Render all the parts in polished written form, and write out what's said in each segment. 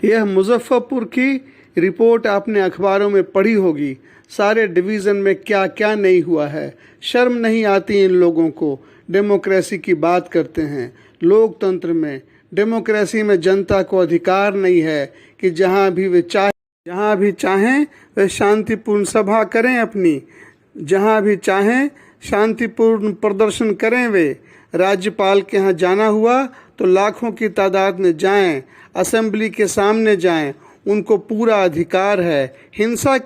यह मुजफ्फरपुर की रिपोर्ट आपने अखबारों में पढ़ी होगी। सारे डिवीज़न में क्या क्या नहीं हुआ है। शर्म नहीं आती इन लोगों को। डेमोक्रेसी की बात करते हैं। लोकतंत्र में, डेमोक्रेसी में जनता को अधिकार नहीं है कि जहाँ भी चाहें वे शांतिपूर्ण सभा करें, अपनी जहाँ भी चाहें शांतिपूर्ण प्रदर्शन करें। वे राज्यपाल के यहाँ जाना हुआ तो लाखों की तादाद में जाएं, असेंबली के सामने जाएं, उनको पूरा अधिकार है। हिंसा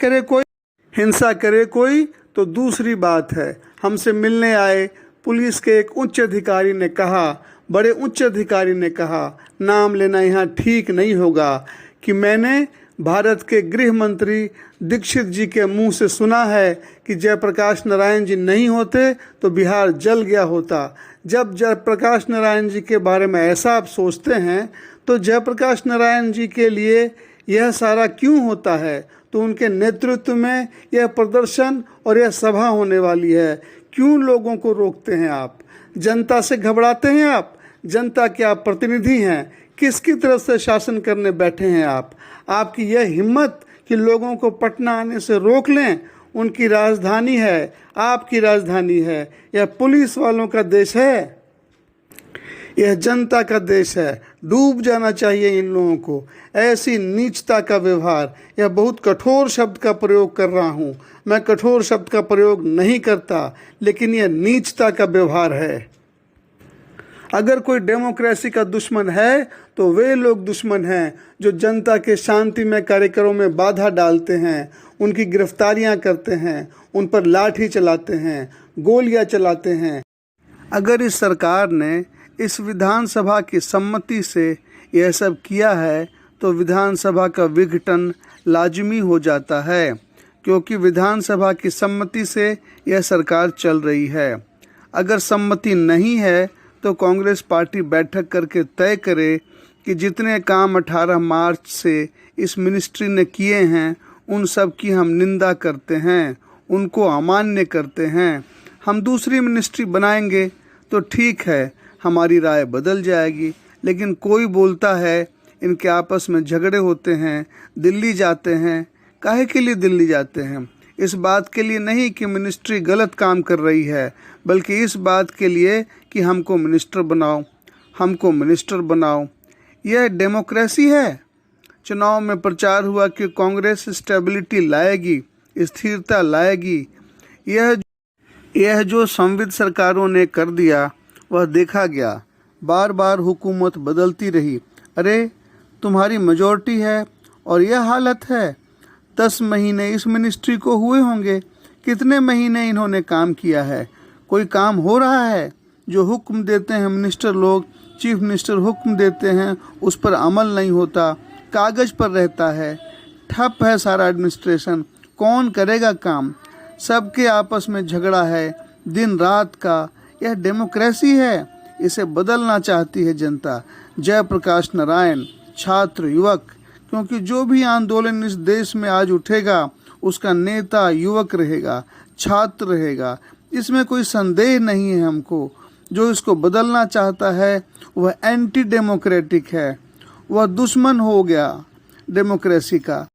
करे कोई तो दूसरी बात है। हमसे मिलने आए पुलिस के एक उच्च अधिकारी ने कहा, बड़े उच्च अधिकारी ने कहा, नाम लेना यहाँ ठीक नहीं होगा, कि मैंने भारत के गृह मंत्री दीक्षित जी के मुंह से सुना है कि जयप्रकाश नारायण जी नहीं होते तो बिहार जल गया होता। जब जयप्रकाश नारायण जी के बारे में ऐसा आप सोचते हैं तो जयप्रकाश नारायण जी के लिए यह सारा क्यों होता है? तो उनके नेतृत्व में यह प्रदर्शन और यह सभा होने वाली है। क्यों लोगों को रोकते हैं आप? जनता से घबराते हैं आप? जनता के आप प्रतिनिधि हैं। किसकी तरफ से शासन करने बैठे हैं आप? आपकी यह हिम्मत कि लोगों को पटना आने से रोक लें। उनकी राजधानी है, आपकी राजधानी है। यह पुलिस वालों का देश है, यह जनता का देश है। डूब जाना चाहिए इन लोगों को। ऐसी नीचता का व्यवहार, यह बहुत कठोर शब्द का प्रयोग कर रहा हूँ मैं, कठोर शब्द का प्रयोग नहीं करता, लेकिन यह नीचता का व्यवहार है। अगर कोई डेमोक्रेसी का दुश्मन है तो वे लोग दुश्मन हैं जो जनता के शांतिमय कार्यक्रमों में बाधा डालते हैं, उनकी गिरफ्तारियां करते हैं, उन पर लाठी चलाते हैं, गोलियां चलाते हैं। अगर इस सरकार ने इस विधानसभा की सम्मति से यह सब किया है तो विधानसभा का विघटन लाजमी हो जाता है, क्योंकि विधानसभा की सम्मति से यह सरकार चल रही है। अगर सम्मति नहीं है तो कांग्रेस पार्टी बैठक करके तय करे कि जितने काम 18 मार्च से इस मिनिस्ट्री ने किए हैं उन सब की हम निंदा करते हैं, उनको अमान्य करते हैं। हम दूसरी मिनिस्ट्री बनाएंगे तो ठीक है, हमारी राय बदल जाएगी। लेकिन कोई बोलता है, इनके आपस में झगड़े होते हैं, दिल्ली जाते हैं। काहे के लिए दिल्ली जाते हैं? इस बात के लिए नहीं कि मिनिस्ट्री गलत काम कर रही है, बल्कि इस बात के लिए कि हमको मिनिस्टर बनाओ, हमको मिनिस्टर बनाओ। यह डेमोक्रेसी है। चुनाव में प्रचार हुआ कि कांग्रेस स्टेबिलिटी लाएगी, स्थिरता लाएगी। यह जो संविध सरकारों ने कर दिया वह देखा गया। बार बार हुकूमत बदलती रही। अरे तुम्हारी मेजॉरिटी है और यह हालत है। 10 महीने इस मिनिस्ट्री को हुए होंगे। कितने महीने इन्होंने काम किया है? कोई काम हो रहा है? जो हुक्म देते हैं मिनिस्टर लोग, चीफ मिनिस्टर हुक्म देते हैं, उस पर अमल नहीं होता, कागज़ पर रहता है। ठप है सारा एडमिनिस्ट्रेशन। कौन करेगा काम? सबके आपस में झगड़ा है दिन रात का। यह डेमोक्रेसी है, इसे बदलना चाहती है जनता। जयप्रकाश नारायण, छात्र, युवक, क्योंकि जो भी आंदोलन इस देश में आज उठेगा उसका नेता युवक रहेगा, छात्र रहेगा। इसमें कोई संदेह नहीं है हमको। जो इसको बदलना चाहता है वह एंटी डेमोक्रेटिक है, वह दुश्मन हो गया डेमोक्रेसी का।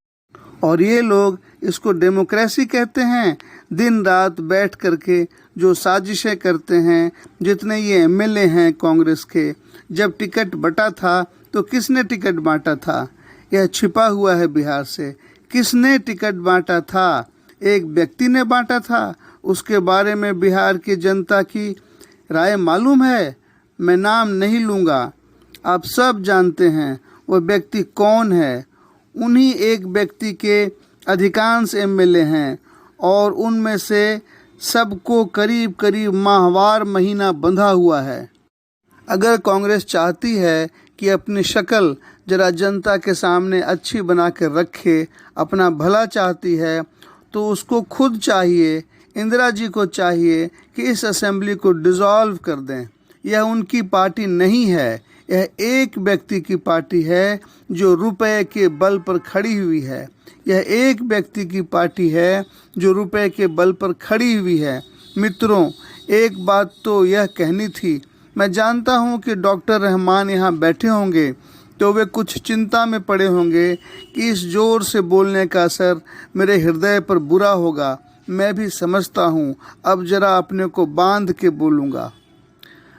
और ये लोग इसको डेमोक्रेसी कहते हैं। दिन रात बैठ करके जो साजिशें करते हैं। जितने ये एमएलए हैं कांग्रेस के, जब टिकट बटा था तो किसने टिकट बांटा था? यह छिपा हुआ है बिहार से। किसने टिकट बांटा था? एक व्यक्ति ने बांटा था। उसके बारे में बिहार की जनता की राय मालूम है। मैं नाम नहीं लूँगा, आप सब जानते हैं वह व्यक्ति कौन है। उन्हीं एक व्यक्ति के अधिकांश एमएलए हैं और उनमें से सबको करीब करीब माहवार महीना बंधा हुआ है। अगर कांग्रेस चाहती है कि अपनी शक्ल जरा जनता के सामने अच्छी बना कर रखे, अपना भला चाहती है, तो उसको खुद चाहिए, इंदिरा जी को चाहिए कि इस असेंबली को डिसॉल्व कर दें। यह उनकी पार्टी नहीं है, यह एक व्यक्ति की पार्टी है जो रुपए के बल पर खड़ी हुई है। यह एक व्यक्ति की पार्टी है जो रुपए के बल पर खड़ी हुई है। मित्रों, एक बात तो यह कहनी थी। मैं जानता हूं कि डॉक्टर रहमान यहाँ बैठे होंगे, तो वे कुछ चिंता में पड़े होंगे कि इस जोर से बोलने का असर मेरे हृदय पर बुरा होगा। मैं भी समझता हूँ, अब जरा अपने को बांध के बोलूँगा।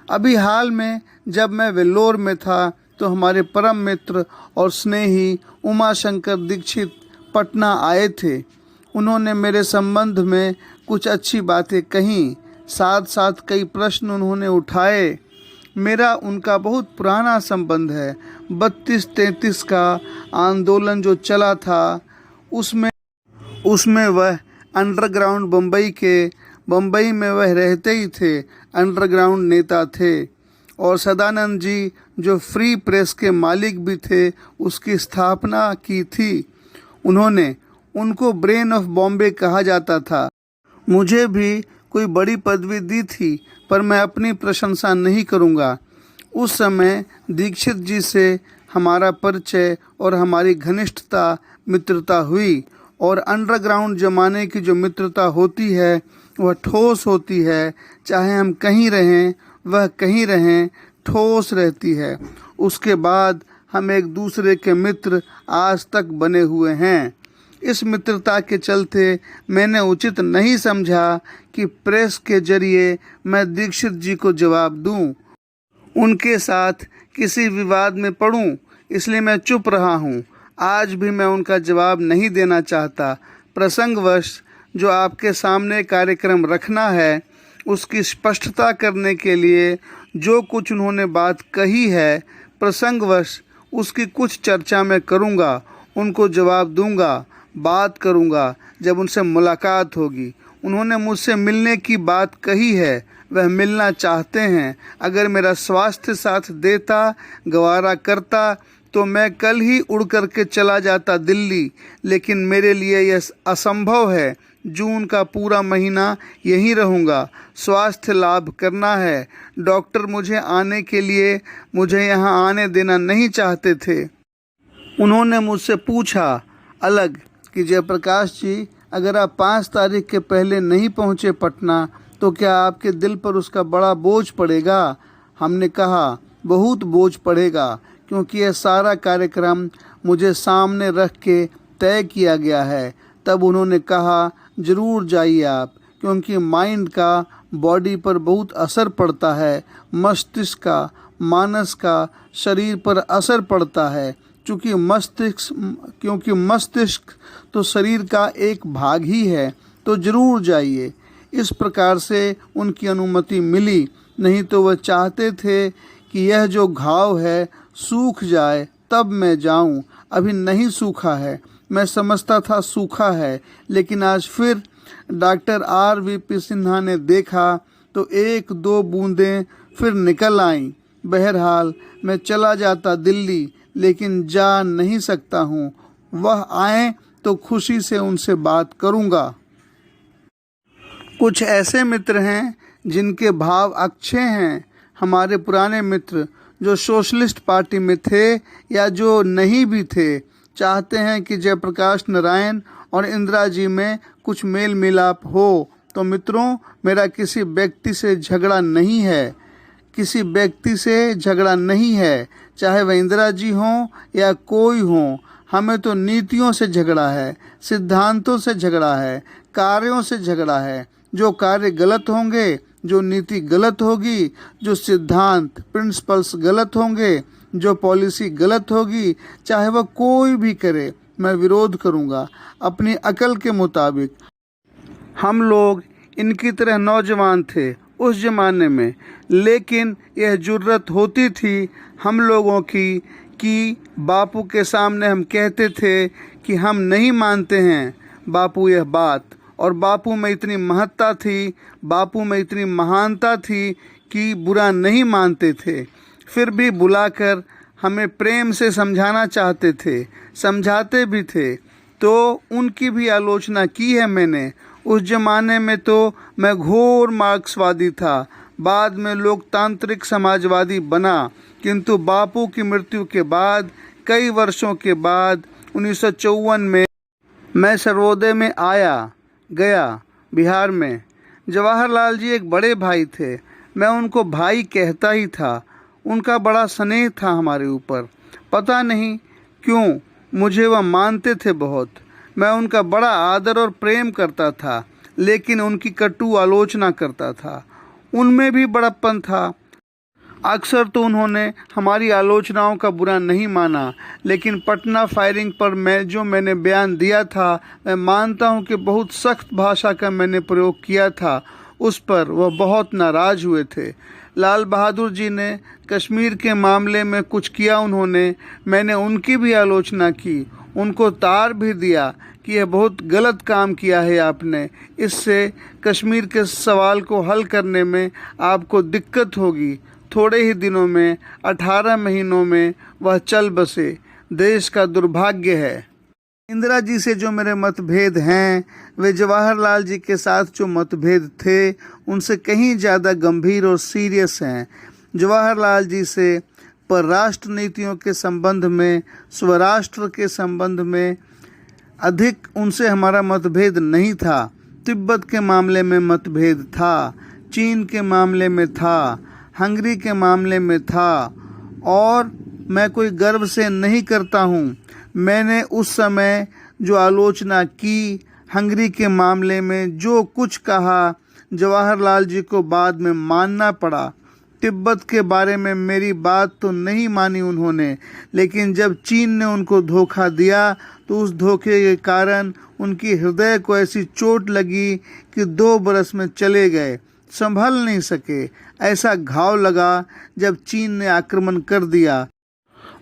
अभी हाल में जब मैं वेल्लोर में था तो हमारे परम मित्र और स्नेही उमाशंकर दीक्षित पटना आए थे। उन्होंने मेरे संबंध में कुछ अच्छी बातें कहीं, साथ साथ कई प्रश्न उन्होंने उठाए। मेरा उनका बहुत पुराना संबंध है। 32-33 का आंदोलन जो चला था उसमें वह अंडरग्राउंड बम्बई में वह रहते ही थे, अंडरग्राउंड नेता थे। और सदानंद जी जो फ्री प्रेस के मालिक भी थे, उसकी स्थापना की थी। उनको ब्रेन ऑफ बॉम्बे कहा जाता था। मुझे भी कोई बड़ी पदवी दी थी, पर मैं अपनी प्रशंसा नहीं करूँगा। उस समय दीक्षित जी से हमारा परिचय और हमारी घनिष्ठता मित्रता हुई। और अंडरग्राउंड जमाने की जो मित्रता होती है वह ठोस होती है। चाहे हम कहीं रहें, वह कहीं रहें, ठोस रहती है। उसके बाद हम एक दूसरे के मित्र आज तक बने हुए हैं। इस मित्रता के चलते मैंने उचित नहीं समझा कि प्रेस के जरिए मैं दीक्षित जी को जवाब दूं, उनके साथ किसी विवाद में पड़ूं, इसलिए मैं चुप रहा हूं। आज भी मैं उनका जवाब नहीं देना चाहता। प्रसंगवश जो आपके सामने कार्यक्रम रखना है, उसकी स्पष्टता करने के लिए जो कुछ उन्होंने बात कही है, प्रसंगवश उसकी कुछ चर्चा मैं करूँगा, उनको जवाब दूँगा, बात करूँगा जब उनसे मुलाकात होगी। उन्होंने मुझसे मिलने की बात कही है, वह मिलना चाहते हैं। अगर मेरा स्वास्थ्य साथ देता, गवारा करता, तो मैं कल ही उड़ करके चला जाता दिल्ली, लेकिन मेरे लिए यह असंभव है। जून का पूरा महीना यहीं रहूँगा। स्वास्थ्य लाभ करना है। डॉक्टर मुझे यहाँ आने देना नहीं चाहते थे। उन्होंने मुझसे पूछा अलग कि जयप्रकाश जी, अगर आप 5 तारीख के पहले नहीं पहुँचे पटना, तो क्या आपके दिल पर उसका बड़ा बोझ पड़ेगा? हमने कहा बहुत बोझ पड़ेगा, क्योंकि यह सारा कार्यक्रम मुझे सामने रख के तय किया गया है। तब उन्होंने कहा ज़रूर जाइए आप, क्योंकि माइंड का बॉडी पर बहुत असर पड़ता है, मस्तिष्क का, मानस का शरीर पर असर पड़ता है। क्योंकि मस्तिष्क तो शरीर का एक भाग ही है, तो ज़रूर जाइए। इस प्रकार से उनकी अनुमति मिली, नहीं तो वह चाहते थे कि यह जो घाव है सूख जाए तब मैं जाऊं। अभी नहीं सूखा है, मैं समझता था सूखा है, लेकिन आज फिर डॉक्टर RVP सिन्हा ने देखा तो 1-2 बूंदें फिर निकल आईं। बहरहाल मैं चला जाता दिल्ली, लेकिन जा नहीं सकता हूँ। वह आए तो खुशी से उनसे बात करूँगा। कुछ ऐसे मित्र हैं जिनके भाव अच्छे हैं। हमारे पुराने मित्र जो सोशलिस्ट पार्टी में थे या जो नहीं भी थे, चाहते हैं कि जयप्रकाश नारायण और इंदिरा जी में कुछ मेल मिलाप हो। तो मित्रों, मेरा किसी व्यक्ति से झगड़ा नहीं है, चाहे वह इंदिरा जी हों या कोई हों। हमें तो नीतियों से झगड़ा है, सिद्धांतों से झगड़ा है, कार्यों से झगड़ा है। जो कार्य गलत होंगे, जो नीति गलत होगी, जो सिद्धांत प्रिंसिपल्स गलत होंगे, जो पॉलिसी गलत होगी, चाहे वह कोई भी करे, मैं विरोध करूँगा अपनी अकल के मुताबिक। हम लोग इनकी तरह नौजवान थे उस ज़माने में, लेकिन यह जुर्रत होती थी हम लोगों की कि बापू के सामने हम कहते थे कि हम नहीं मानते हैं बापू यह बात। और बापू में इतनी महत्ता थी, बापू में इतनी महानता थी कि बुरा नहीं मानते थे। फिर भी बुलाकर हमें प्रेम से समझाना चाहते थे, समझाते भी थे। तो उनकी भी आलोचना की है मैंने। उस ज़माने में तो मैं घोर मार्क्सवादी था, बाद में लोकतांत्रिक समाजवादी बना। किंतु बापू की मृत्यु के बाद, कई वर्षों के बाद, 1954 में मैं सर्वोदय में गया बिहार में। जवाहरलाल जी एक बड़े भाई थे, मैं उनको भाई कहता ही था। उनका बड़ा स्नेह था हमारे ऊपर। पता नहीं क्यों मुझे वह मानते थे बहुत। मैं उनका बड़ा आदर और प्रेम करता था, लेकिन उनकी कटु आलोचना करता था। उनमें भी बड़प्पन था। अक्सर तो उन्होंने हमारी आलोचनाओं का बुरा नहीं माना, लेकिन पटना फायरिंग पर मैंने बयान दिया था, मैं मानता हूं कि बहुत सख्त भाषा का मैंने प्रयोग किया था। उस पर वह बहुत नाराज हुए थे। लाल बहादुर जी ने कश्मीर के मामले में कुछ किया उन्होंने, मैंने उनकी भी आलोचना की, उनको तार भी दिया कि यह बहुत गलत काम किया है आपने, इससे कश्मीर के सवाल को हल करने में आपको दिक्कत होगी। थोड़े ही दिनों में 18 महीनों में वह चल बसे। देश का दुर्भाग्य है। इंदिरा जी से जो मेरे मतभेद हैं, वे जवाहरलाल जी के साथ जो मतभेद थे उनसे कहीं ज़्यादा गंभीर और सीरियस हैं। जवाहरलाल जी से परराष्ट्र नीतियों के संबंध में, स्वराष्ट्र के संबंध में अधिक उनसे हमारा मतभेद नहीं था। तिब्बत के मामले में मतभेद था, चीन के मामले में था, हंगरी के मामले में था, और मैं कोई गर्व से नहीं करता हूँ। मैंने उस समय जो आलोचना की, हंगरी के मामले में जो कुछ कहा, जवाहरलाल जी को बाद में मानना पड़ा। तिब्बत के बारे में मेरी बात तो नहीं मानी उन्होंने, लेकिन जब चीन ने उनको धोखा दिया तो उस धोखे के कारण उनकी हृदय को ऐसी चोट लगी कि 2 बरस में चले गए, संभल नहीं सके। ऐसा घाव लगा जब चीन ने आक्रमण कर दिया।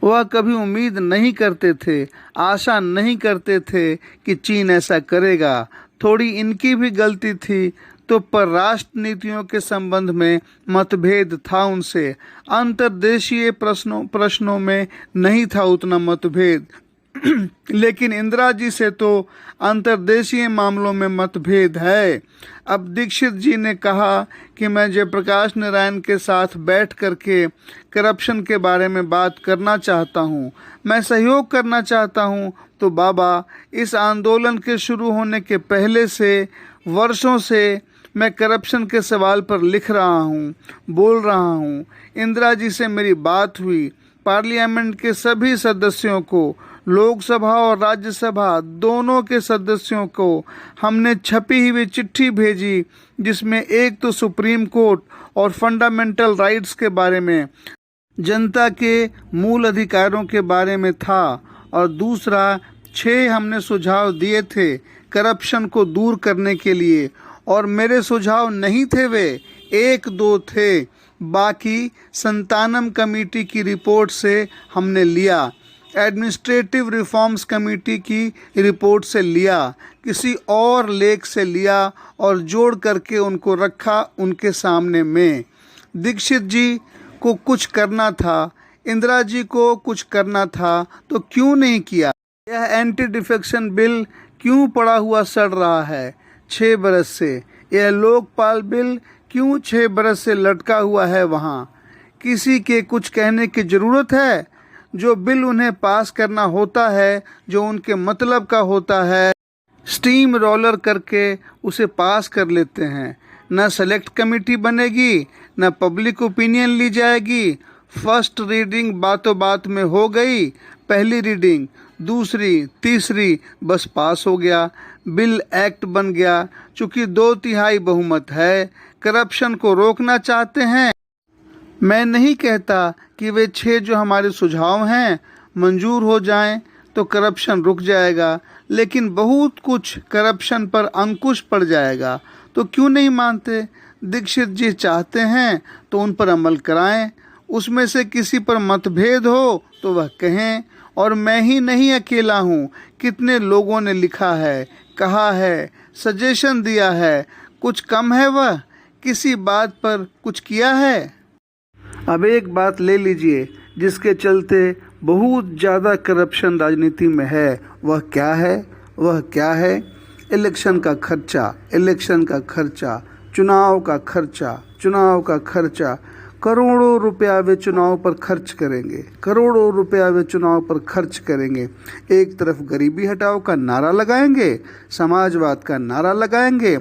वह कभी उम्मीद नहीं करते थे, आशा नहीं करते थे कि चीन ऐसा करेगा। थोड़ी इनकी भी गलती थी, तो परराष्ट्र नीतियों के संबंध में मतभेद था उनसे। अंतर्देशीय प्रश्नों में नहीं था उतना मतभेद लेकिन इंदिरा जी से तो अंतर्देशीय मामलों में मतभेद है। अब दीक्षित जी ने कहा कि मैं जयप्रकाश नारायण के साथ बैठ करके करप्शन के बारे में बात करना चाहता हूँ, मैं सहयोग करना चाहता हूँ। तो बाबा, इस आंदोलन के शुरू होने के पहले से वर्षों से मैं करप्शन के सवाल पर लिख रहा हूँ, बोल रहा हूँ। इंदिरा जी से मेरी बात हुई। पार्लियामेंट के सभी सदस्यों को, लोकसभा और राज्यसभा दोनों के सदस्यों को हमने छपी हुई चिट्ठी भेजी, जिसमें एक तो सुप्रीम कोर्ट और फंडामेंटल राइट्स के बारे में, जनता के मूल अधिकारों के बारे में था, और दूसरा 6 हमने सुझाव दिए थे करप्शन को दूर करने के लिए। और मेरे सुझाव नहीं थे वे, 1-2 थे, बाकी संतानम कमेटी की रिपोर्ट से हमने लिया, एडमिनिस्ट्रेटिव रिफॉर्म्स कमेटी की रिपोर्ट से लिया, किसी और लेख से लिया और जोड़ करके उनको रखा उनके सामने में। दीक्षित जी को कुछ करना था, इंदिरा जी को कुछ करना था, तो क्यों नहीं किया? यह एंटी डिफेक्शन बिल क्यों पड़ा हुआ सड़ रहा है 6 बरस से? यह लोकपाल बिल क्यों 6 बरस से लटका हुआ है वहाँ? किसी के कुछ कहने की ज़रूरत है? जो बिल उन्हें पास करना होता है, जो उनके मतलब का होता है, स्टीम रोलर करके उसे पास कर लेते हैं। न सेलेक्ट कमेटी बनेगी, न पब्लिक ओपिनियन ली जाएगी। फर्स्ट रीडिंग बातों बात में हो गई, पहली रीडिंग, दूसरी, तीसरी, बस पास हो गया, बिल एक्ट बन गया। चूँकि 2/3 बहुमत है, करप्शन को रोकना चाहते हैं। मैं नहीं कहता कि वे 6 जो हमारे सुझाव हैं मंजूर हो जाएं तो करप्शन रुक जाएगा, लेकिन बहुत कुछ करप्शन पर अंकुश पड़ जाएगा। तो क्यों नहीं मानते? दीक्षित जी चाहते हैं तो उन पर अमल कराएं। उसमें से किसी पर मतभेद हो तो वह कहें। और मैं ही नहीं अकेला हूँ, कितने लोगों ने लिखा है, कहा है, सजेशन दिया है। कुछ कम है वह? किसी बात पर कुछ किया है? अब एक बात ले लीजिए जिसके चलते बहुत ज़्यादा करप्शन राजनीति में है। वह क्या है? वह क्या है? इलेक्शन का खर्चा, इलेक्शन का खर्चा, चुनाव का खर्चा, चुनाव का खर्चा। करोड़ों रुपया वे चुनाव पर खर्च करेंगे, करोड़ों रुपया वे चुनाव पर खर्च करेंगे। एक तरफ गरीबी हटाओ का नारा लगाएंगे, समाजवाद का नारा लगाएंगे,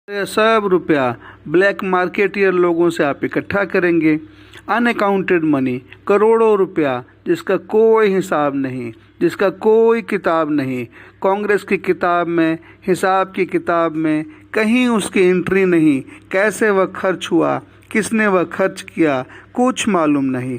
यह सब रुपया ब्लैक मार्केटियर लोगों से आप इकट्ठा करेंगे। अनअकाउंटेड मनी, करोड़ों रुपया जिसका कोई हिसाब नहीं, जिसका कोई किताब नहीं। कांग्रेस की किताब में, हिसाब की किताब में कहीं उसकी एंट्री नहीं। कैसे वह खर्च हुआ, किसने वह खर्च किया, कुछ मालूम नहीं।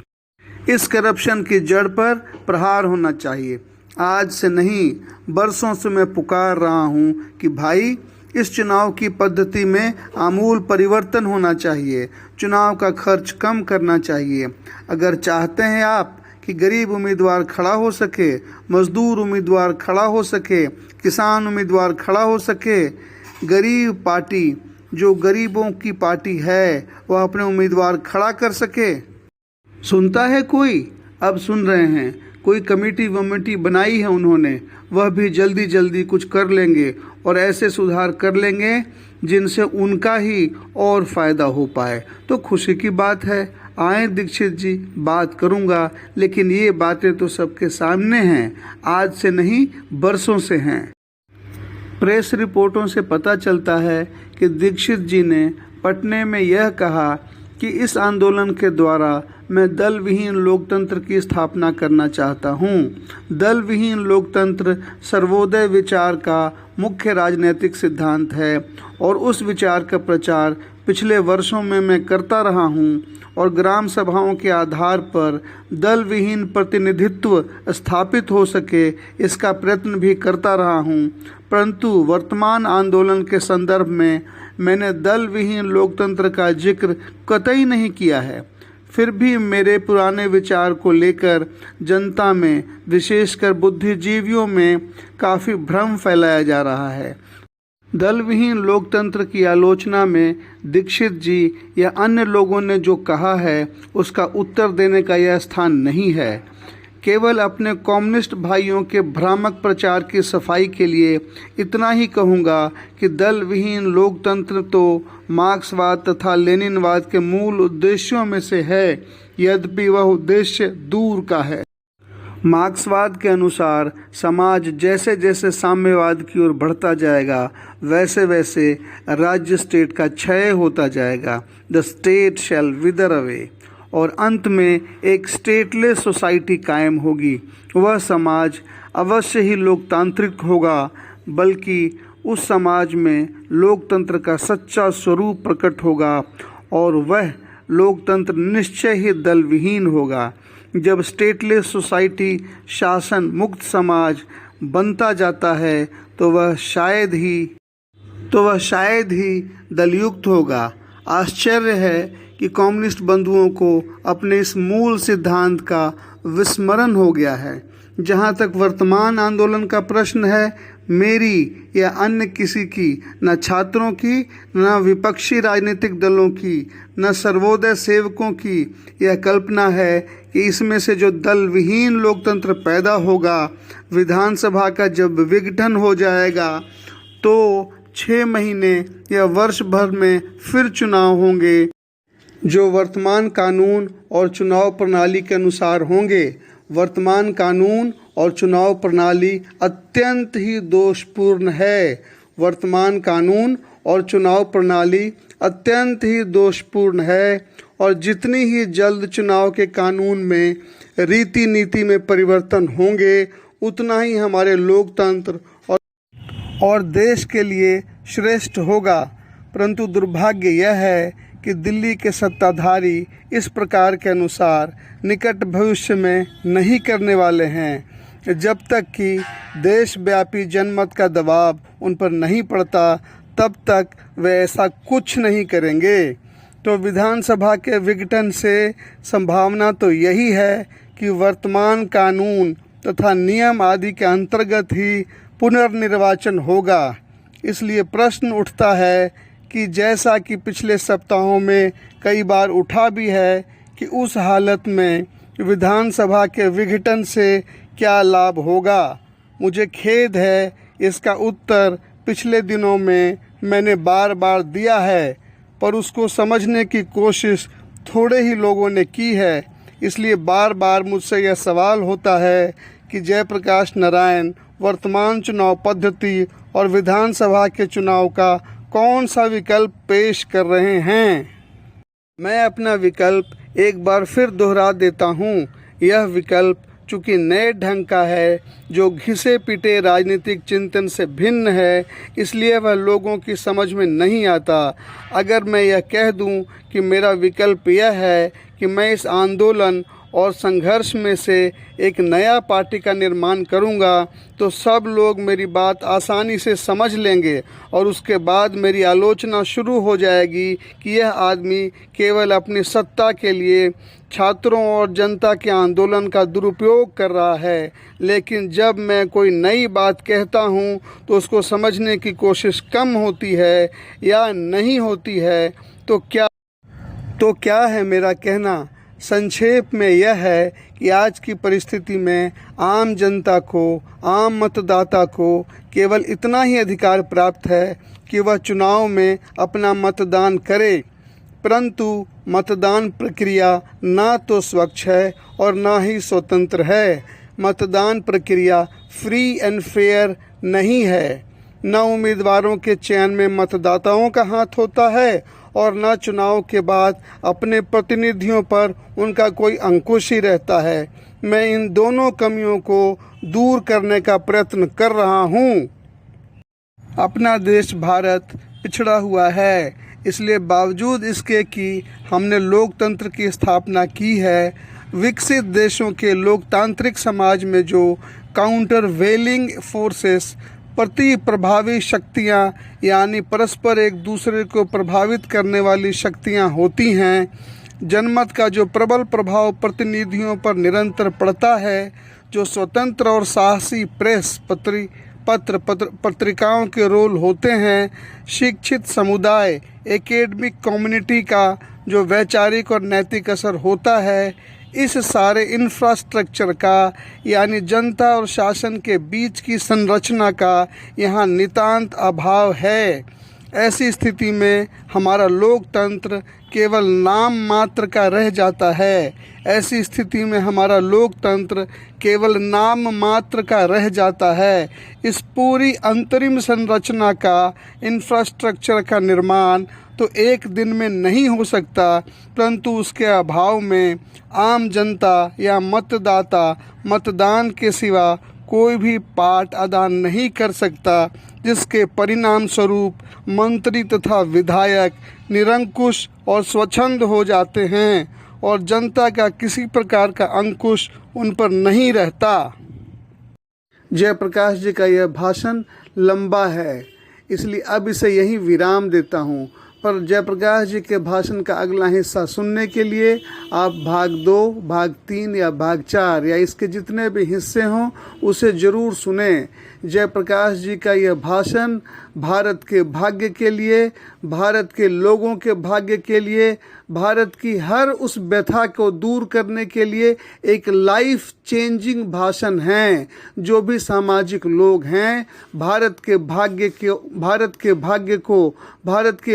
इस करप्शन की जड़ पर प्रहार होना चाहिए। आज से नहीं, बरसों से मैं पुकार रहा हूँ कि भाई, इस चुनाव की पद्धति में आमूल परिवर्तन होना चाहिए। चुनाव का खर्च कम करना चाहिए। अगर चाहते हैं आप कि गरीब उम्मीदवार खड़ा हो सके, मजदूर उम्मीदवार खड़ा हो सके, किसान उम्मीदवार खड़ा हो सके, गरीब पार्टी जो गरीबों की पार्टी है वह अपने उम्मीदवार खड़ा कर सके। सुनता है कोई? अब सुन रहे हैं। कोई कमेटी बनाई है उन्होंने, वह भी जल्दी जल्दी कुछ कर लेंगे और ऐसे सुधार कर लेंगे जिनसे उनका ही और फ़ायदा हो पाए। तो खुशी की बात है। आए दीक्षित जी, बात करूंगा, लेकिन ये बातें तो सबके सामने हैं, आज से नहीं बरसों से हैं। प्रेस रिपोर्टों से पता चलता है कि दीक्षित जी ने पटने में यह कहा कि इस आंदोलन के द्वारा मैं दल विहीन लोकतंत्र की स्थापना करना चाहता हूँ। दल विहीन लोकतंत्र सर्वोदय विचार का मुख्य राजनीतिक सिद्धांत है और उस विचार का प्रचार पिछले वर्षों में मैं करता रहा हूँ और ग्राम सभाओं के आधार पर दल विहीन प्रतिनिधित्व स्थापित हो सके इसका प्रयत्न भी करता रहा हूँ। परंतु वर्तमान आंदोलन के संदर्भ में मैंने दल विहीन लोकतंत्र का जिक्र कतई नहीं किया है। फिर भी मेरे पुराने विचार को लेकर जनता में, विशेषकर बुद्धिजीवियों में काफ़ी भ्रम फैलाया जा रहा है। दल विहीन लोकतंत्र की आलोचना में दीक्षित जी या अन्य लोगों ने जो कहा है उसका उत्तर देने का यह स्थान नहीं है। केवल अपने कम्युनिस्ट भाइयों के भ्रामक प्रचार की सफाई के लिए इतना ही कहूँगा कि दल विहीन लोकतंत्र तो मार्क्सवाद तथा लेनिनवाद के मूल उद्देश्यों में से है, यद्यपि वह उद्देश्य दूर का है। मार्क्सवाद के अनुसार समाज जैसे जैसे साम्यवाद की ओर बढ़ता जाएगा वैसे वैसे राज्य स्टेट का क्षय होता जाएगा। The state shall विदर away. और अंत में एक स्टेटलेस सोसाइटी कायम होगी। वह समाज अवश्य ही लोकतांत्रिक होगा, बल्कि उस समाज में लोकतंत्र का सच्चा स्वरूप प्रकट होगा और वह लोकतंत्र निश्चय ही दल विहीन होगा। जब स्टेटलेस सोसाइटी शासन मुक्त समाज बनता जाता है तो वह शायद ही दलयुक्त होगा। आश्चर्य है कि कम्युनिस्ट बंधुओं को अपने इस मूल सिद्धांत का विस्मरण हो गया है। जहाँ तक वर्तमान आंदोलन का प्रश्न है, मेरी या अन्य किसी की, न छात्रों की, न विपक्षी राजनीतिक दलों की, न सर्वोदय सेवकों की यह कल्पना है कि इसमें से जो दल विहीन लोकतंत्र पैदा होगा, विधानसभा का जब विघटन हो जाएगा तो 6 महीने या वर्ष भर में फिर चुनाव होंगे जो वर्तमान कानून और चुनाव प्रणाली के अनुसार होंगे। वर्तमान कानून और चुनाव प्रणाली अत्यंत ही दोषपूर्ण है। वर्तमान कानून और चुनाव प्रणाली अत्यंत ही दोषपूर्ण है और जितनी ही जल्द चुनाव के कानून में रीति नीति में परिवर्तन होंगे उतना ही हमारे लोकतंत्र और देश के लिए श्रेष्ठ होगा। परंतु दुर्भाग्य यह है कि दिल्ली के सत्ताधारी इस प्रकार के अनुसार निकट भविष्य में नहीं करने वाले हैं। जब तक कि देशव्यापी जनमत का दबाव उन पर नहीं पड़ता तब तक वे ऐसा कुछ नहीं करेंगे। तो विधानसभा के विघटन से संभावना तो यही है कि वर्तमान कानून तथा नियम आदि के अंतर्गत ही पुनर्निर्वाचन होगा। इसलिए प्रश्न उठता है कि जैसा कि पिछले सप्ताहों में कई बार उठा भी है कि उस हालत में विधानसभा के विघटन से क्या लाभ होगा। मुझे खेद है, इसका उत्तर पिछले दिनों में मैंने बार बार दिया है, पर उसको समझने की कोशिश थोड़े ही लोगों ने की है। इसलिए बार बार मुझसे यह सवाल होता है कि जयप्रकाश नारायण वर्तमान चुनाव पद्धति और विधानसभा के चुनाव का कौन सा विकल्प पेश कर रहे हैं। मैं अपना विकल्प एक बार फिर दोहरा देता हूँ। यह विकल्प चूँकि नए ढंग का है, जो घिसे पिटे राजनीतिक चिंतन से भिन्न है, इसलिए वह लोगों की समझ में नहीं आता। अगर मैं यह कह दूं कि मेरा विकल्प यह है कि मैं इस आंदोलन और संघर्ष में से एक नया पार्टी का निर्माण करूंगा, तो सब लोग मेरी बात आसानी से समझ लेंगे और उसके बाद मेरी आलोचना शुरू हो जाएगी कि यह आदमी केवल अपनी सत्ता के लिए छात्रों और जनता के आंदोलन का दुरुपयोग कर रहा है। लेकिन जब मैं कोई नई बात कहता हूँ तो उसको समझने की कोशिश कम होती है या नहीं होती है। तो क्या है मेरा कहना? संक्षेप में यह है कि आज की परिस्थिति में आम जनता को, आम मतदाता को केवल इतना ही अधिकार प्राप्त है कि वह चुनाव में अपना मतदान करे, परंतु मतदान प्रक्रिया ना तो स्वच्छ है और ना ही स्वतंत्र है। मतदान प्रक्रिया फ्री एंड फेयर नहीं है। न उम्मीदवारों के चयन में मतदाताओं का हाथ होता है और न चुनाव के बाद अपने प्रतिनिधियों पर उनका कोई अंकुश ही रहता है। मैं इन दोनों कमियों को दूर करने का प्रयत्न कर रहा हूँ। अपना देश भारत पिछड़ा हुआ है, इसलिए बावजूद इसके कि हमने लोकतंत्र की स्थापना की है, विकसित देशों के लोकतांत्रिक समाज में जो काउंटरवेलिंग फोर्सेस, प्रति प्रभावी शक्तियाँ यानी परस्पर एक दूसरे को प्रभावित करने वाली शक्तियाँ होती हैं, जनमत का जो प्रबल प्रभाव प्रतिनिधियों पर निरंतर पड़ता है, जो स्वतंत्र और साहसी प्रेस, पत्रिकाओं के रोल होते हैं, शिक्षित समुदाय, एकेडमिक कम्युनिटी का जो वैचारिक और नैतिक असर होता है, इस सारे इंफ्रास्ट्रक्चर का यानी जनता और शासन के बीच की संरचना का यहाँ नितांत अभाव है। ऐसी स्थिति में हमारा लोकतंत्र केवल नाम मात्र का रह जाता है। ऐसी स्थिति में हमारा लोकतंत्र केवल नाम मात्र का रह जाता है। इस पूरी अंतरिम संरचना का, इंफ्रास्ट्रक्चर का निर्माण तो एक दिन में नहीं हो सकता, परंतु उसके अभाव में आम जनता या मतदाता मतदान के सिवा कोई भी पार्ट अदा नहीं कर सकता, जिसके परिणाम स्वरूप मंत्री तथा विधायक निरंकुश और स्वच्छंद हो जाते हैं और जनता का किसी प्रकार का अंकुश उन पर नहीं रहता। जयप्रकाश जी का यह भाषण लंबा है, इसलिए अब इसे यहीं विराम देता हूँ, पर जयप्रकाश जी के भाषण का अगला हिस्सा सुनने के लिए आप भाग 2, भाग 3 या भाग 4 या इसके जितने भी हिस्से हों उसे ज़रूर सुनें। जयप्रकाश जी का यह भाषण भारत के भाग्य के लिए, भारत के लोगों के भाग्य के लिए, भारत की हर उस व्यथा को दूर करने के लिए एक लाइफ चेंजिंग भाषण है। जो भी सामाजिक लोग हैं, भारत के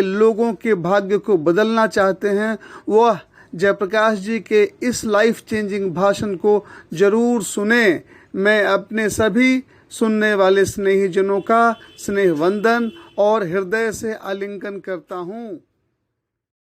लोगों के भाग्य को बदलना चाहते हैं, वह जयप्रकाश जी के इस लाइफ चेंजिंग भाषण को ज़रूर सुने। मैं अपने सभी सुनने वाले स्नेहीजनों का स्नेह वंदन और हृदय से आलिंगन करता हूँ।